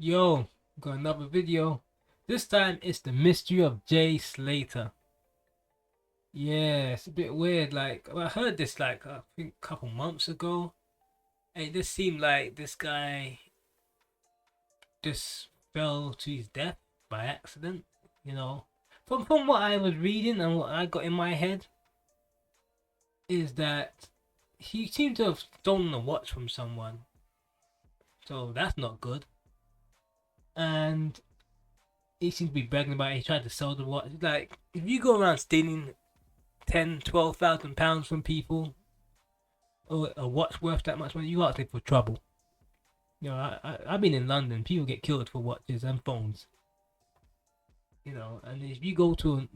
Yo, got another video. This time it's the mystery of Jay Slater. Yeah, it's a bit weird. Like I heard this I think a couple months ago, and it just seemed like this guy just fell to his death by accident. You know, from what I was reading and what I got in my head is that he seemed to have stolen a watch from someone. So that's not good. And he seemed to be bragging about it. He tried to sell the watch. Like if you go around stealing 10, 12,000 pounds from people, or a watch worth that much money, you got to for trouble. You know, I've been in London. People get killed for watches and phones. You know, and if you go to a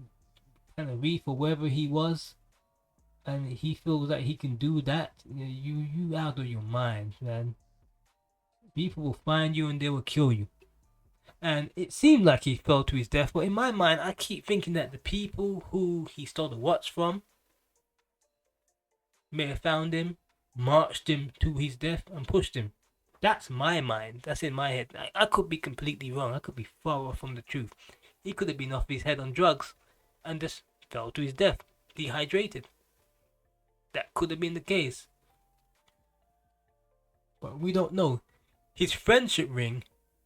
kind of reef or wherever he was, and he feels that he can do that, you out of your mind, man. People will find you and they will kill you. And it seemed like he fell to his death, but in my mind, I keep thinking that the people who he stole the watch from may have found him, marched him to his death, and pushed him. That's my mind. That's in my head. I could be completely wrong. I could be far off from the truth. He could have been off his head on drugs and just fell to his death, dehydrated. That could have been the case. But we don't know. His friendship ring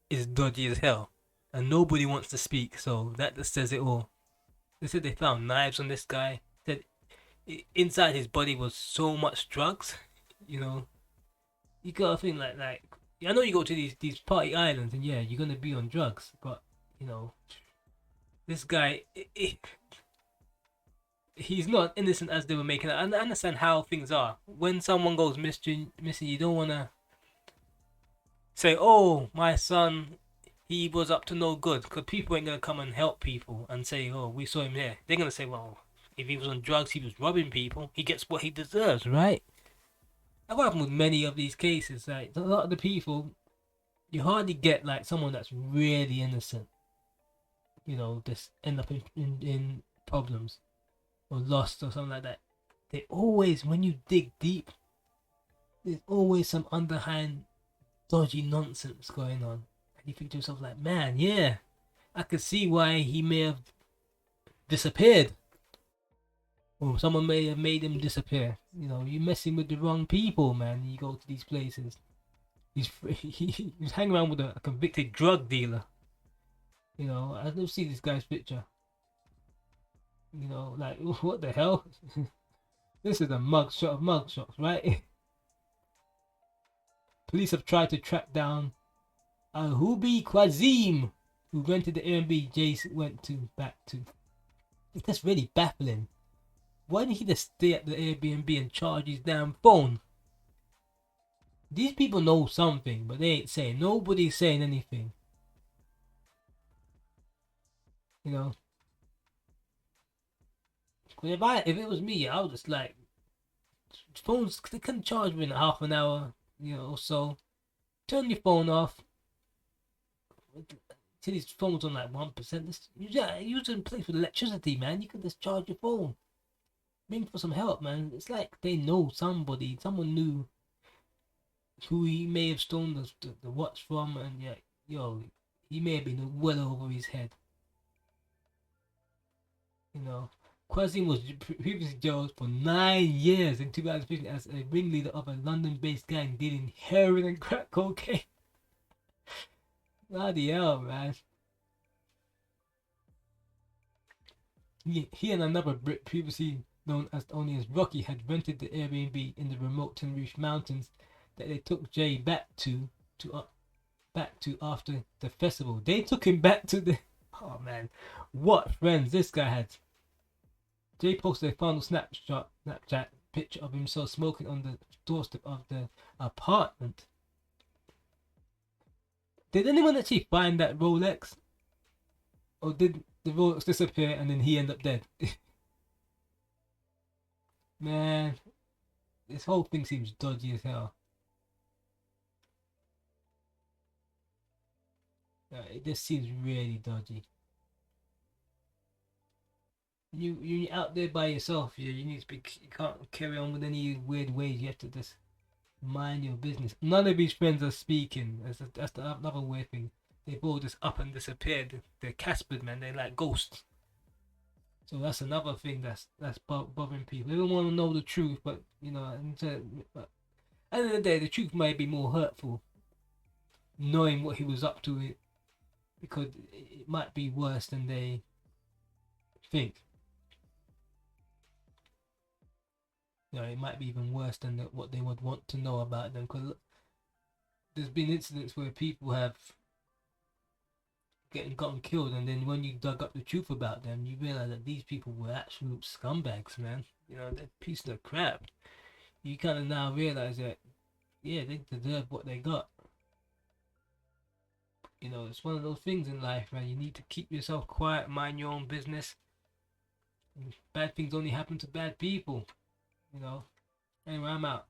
is dodgy as hell. And nobody wants to speak, so that just says it all. They said they found knives on this guy. Said inside his body was so much drugs. You know, you gotta think like I know you go to these party islands and yeah, you're gonna be on drugs, but you know, this guy, he's not innocent as they were making it. I understand how things are. When someone goes missing, you don't wanna say, "Oh, my son, he was up to no good," because people ain't gonna come and help people and say, "Oh, we saw him there." They're gonna say, "Well, if he was on drugs, he was robbing people. He gets what he deserves, right?" I've happened with many of these cases. Like a lot of the people, you hardly get like someone that's really innocent. You know, just end up in problems or lost or something like that. They always, when you dig deep, there's always some underhand dodgy nonsense going on. And you think to yourself like, man, yeah, I could see why he may have disappeared. Or someone may have made him disappear. You know, you're messing with the wrong people, man. You go to these places. He's hanging around with a convicted drug dealer. You know, I don't see this guy's picture. You know, like what the hell? This is a mugshot of mugshots, right? Police have tried to track down Hubi Kwazim, who rented the Airbnb Jace went to back to. It's just really baffling. Why didn't he just stay at the Airbnb and charge his damn phone? These people know something, but they ain't saying. Nobody's saying anything. You know. If it was me, I would just like phones. They can charge within half an hour, you know. So turn your phone off. Till his phone's on like 1%. Use it in place with electricity, man. You can just charge your phone. Ring for some help, man. It's like they know somebody. Someone knew who he may have stolen the watch from, and yeah, yo, he may have been well over his head. You know, Quasim was previously jailed for 9 years in 2015 as a ringleader of a London-based gang dealing heroin and crack cocaine. Bloody hell, man. He and another Brit previously known as only as Rocky had rented the Airbnb in the remote Tenerife mountains that they took Jay back to after the festival. They took him back to the. Oh man, what friends this guy had. Jay posted a final Snapchat picture of himself smoking on the doorstep of the apartment. Did anyone actually find that Rolex? Or did the Rolex disappear and then he end up dead? Man, this whole thing seems dodgy as hell. It just seems really dodgy. You're out there by yourself. You need to be. You can't carry on with any weird ways. You have to just mind your business. None of his friends are speaking. That's the another weird thing. they've all just up and disappeared. They're Caspered, man. They're like ghosts. So that's another thing that's bothering people. They don't want to know the truth, but you know, but at the end of the day, the truth may be more hurtful. Knowing what he was up to, because it might be worse than they think. You know, it might be even worse than what they would want to know about them. Because there's been incidents where people have gotten killed, and then when you dug up the truth about them, you realize that these people were absolute scumbags, man. You know, they're pieces of crap. You kind of now realize that, yeah, they deserve what they got. You know, it's one of those things in life, man. You need to keep yourself quiet, mind your own business. Bad things only happen to bad people. You know. Anyway, I'm out.